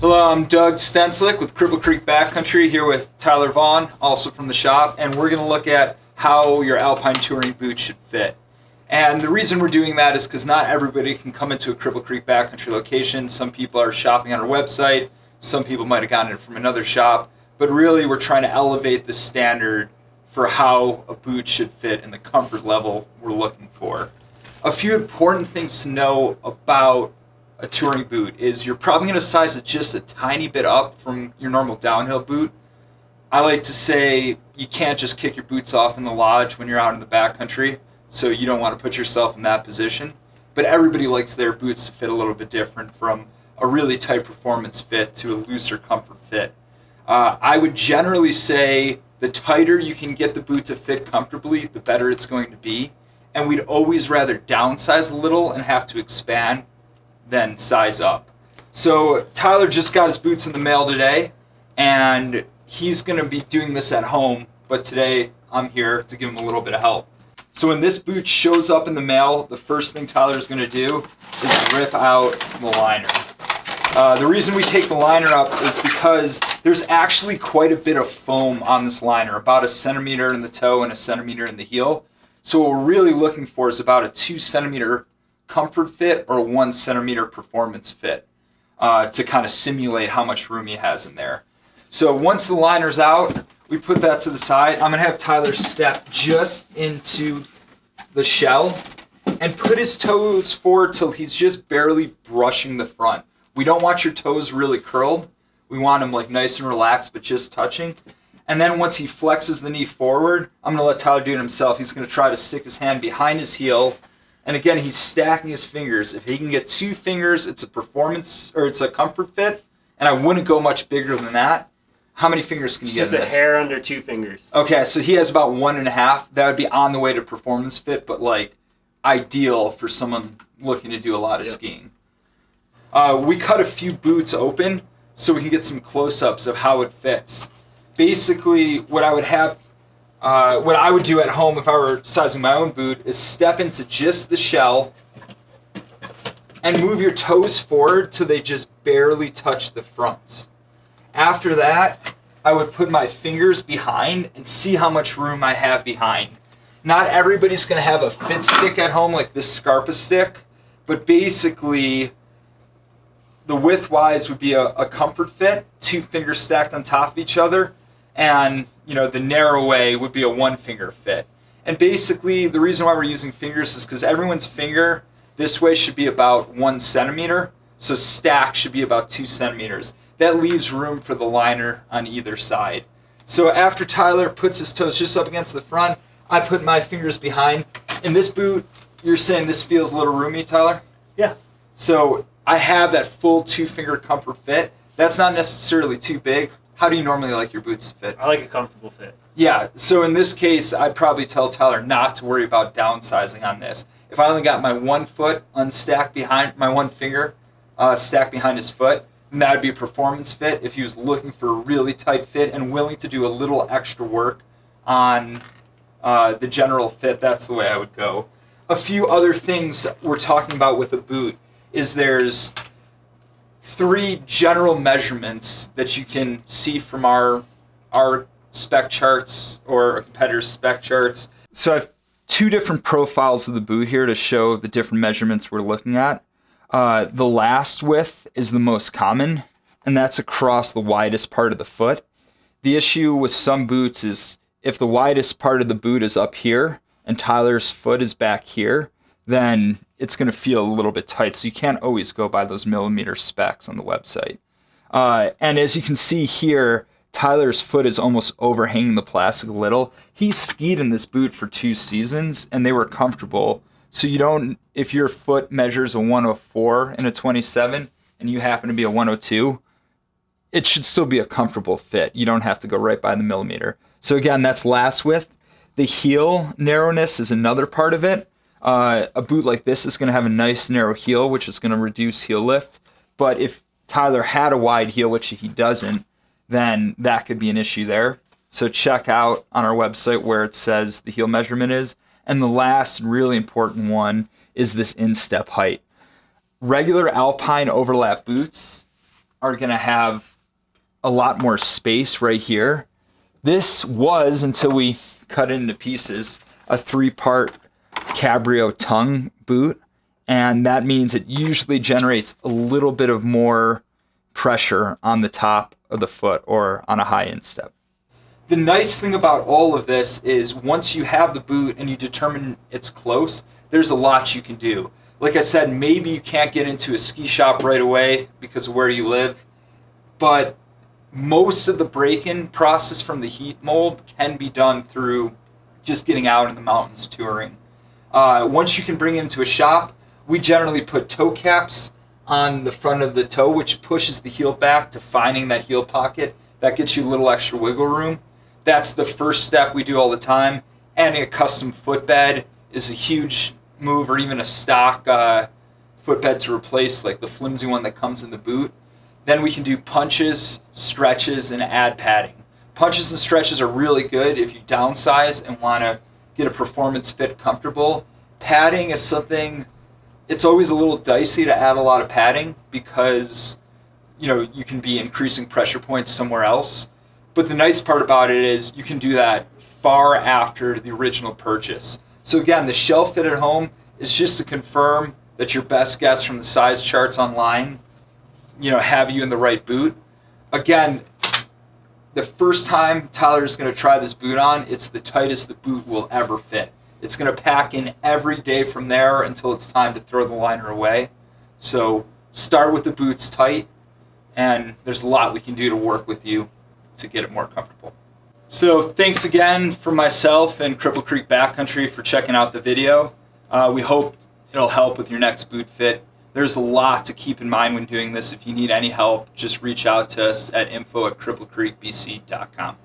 Hello, I'm Doug Stenslick with Cripple Creek Backcountry here with Tyler Vaughn, also from the shop, and we're going to look at how your alpine touring boot should fit. And the reason we're doing that is because not everybody can come into a Cripple Creek Backcountry location. Some people are shopping on our website, some people might have gotten it from another shop, but really we're trying to elevate the standard for how a boot should fit and the comfort level we're looking for. A few important things to know about a touring boot is you're probably going to size it just a tiny bit up from your normal downhill boot. I like to say you can't just kick your boots off in the lodge when you're out in the backcountry, so you don't want to put yourself in that position. But everybody likes their boots to fit a little bit different, from a really tight performance fit to a looser comfort fit. I would generally say the tighter you can get the boot to fit comfortably, the better it's going to be. And we'd always rather downsize a little and have to expand than size up. So Tyler just got his boots in the mail today, and he's going to be doing this at home, but today I'm here to give him a little bit of help. So when this boot shows up in the mail, the first thing Tyler's going to do is rip out the liner. The reason we take the liner up is because there's actually quite a bit of foam on this liner, about 1 centimeter in the toe and 1 centimeter in the heel. So what we're really looking for is about a 2 centimeter comfort fit or a 1 centimeter performance fit to kind of simulate how much room he has in there. So once the liner's out, we put that to the side. I'm going to have Tyler step just into the shell and put his toes forward till he's just barely brushing the front. We don't want your toes really curled. We want them like nice and relaxed, but just touching. And then once he flexes the knee forward, I'm going to let Tyler do it himself. He's going to try to stick his hand behind his heel. And again, he's stacking his fingers. If he can get 2 fingers, it's a performance, or it's a comfort fit. And I wouldn't go much bigger than that. How many fingers can you get in this? Just a hair under 2 fingers. Okay, so he has about 1.5. That would be on the way to performance fit, but like ideal for someone looking to do a lot of skiing. We cut a few boots open so we can get some close-ups of how it fits. Basically, what I would do at home if I were sizing my own boot is step into just the shell and move your toes forward till they just barely touch the front. After that, I would put my fingers behind and see how much room I have behind. Not everybody's going to have a fit stick at home like this Scarpa stick, but basically the width-wise would be a comfort fit, 2 fingers stacked on top of each other, and the narrow way would be a 1-finger fit. And basically the reason why we're using fingers is because everyone's finger this way should be about 1 centimeter, so stack should be about 2 centimeters. That leaves room for the liner on either side. So after Tyler puts his toes just up against the front, I put my fingers behind. In this boot, you're saying this feels a little roomy, Tyler? Yeah. So I have that full 2-finger comfort fit. That's not necessarily too big. How do you normally like your boots to fit? I like a comfortable fit. Yeah, so in this case, I'd probably tell Tyler not to worry about downsizing on this. If I only got my 1 foot unstacked behind, my 1 finger stacked behind his foot, then that would be a performance fit. If he was looking for a really tight fit and willing to do a little extra work on the general fit, that's the way I would go. A few other things we're talking about with a boot is there's 3 general measurements that you can see from our spec charts or a competitor's spec charts. So I have 2 different profiles of the boot here to show the different measurements we're looking at. The last width is the most common, and that's across the widest part of the foot. The issue with some boots is if the widest part of the boot is up here and Tyler's foot is back here, then it's going to feel a little bit tight. So you can't always go by those millimeter specs on the website. And as you can see here, Tyler's foot is almost overhanging the plastic a little. He skied in this boot for 2 seasons and they were comfortable. So you don't, if your foot measures a 104 and a 27 and you happen to be a 102, it should still be a comfortable fit. You don't have to go right by the millimeter. So again, that's last width. The heel narrowness is another part of it. A boot like this is going to have a nice narrow heel, which is going to reduce heel lift. But if Tyler had a wide heel, which he doesn't, then that could be an issue there. So check out on our website where it says the heel measurement is. And the last really important one is this instep height. Regular alpine overlap boots are going to have a lot more space right here. This was, until we cut it into pieces, a 3-part cabrio tongue boot, and that means it usually generates a little bit of more pressure on the top of the foot or on a high instep. The nice thing about all of this is once you have the boot and you determine it's close, there's a lot you can do. Like I said, maybe you can't get into a ski shop right away because of where you live, but most of the break-in process from the heat mold can be done through just getting out in the mountains touring. Once you can bring it into a shop, we generally put toe caps on the front of the toe, which pushes the heel back to finding that heel pocket. That gets you a little extra wiggle room. That's the first step we do all the time. Adding a custom footbed is a huge move, or even a stock footbed to replace like the flimsy one that comes in the boot. Then we can do punches, stretches, and add padding. Punches and stretches are really good if you downsize and want to get a performance fit comfortable. Padding is something, it's always a little dicey to add a lot of padding because you can be increasing pressure points somewhere else. But the nice part about it is you can do that far after the original purchase. So again, the shelf fit at home is just to confirm that your best guess from the size charts online, have you in the right boot. Again, the first time Tyler's going to try this boot on, it's the tightest the boot will ever fit. It's going to pack in every day from there until it's time to throw the liner away. So start with the boots tight, and there's a lot we can do to work with you to get it more comfortable. So thanks again from myself and Cripple Creek Backcountry for checking out the video. We hope it'll help with your next boot fit. There's a lot to keep in mind when doing this. If you need any help, just reach out to us at info@cripplecreekbc.com.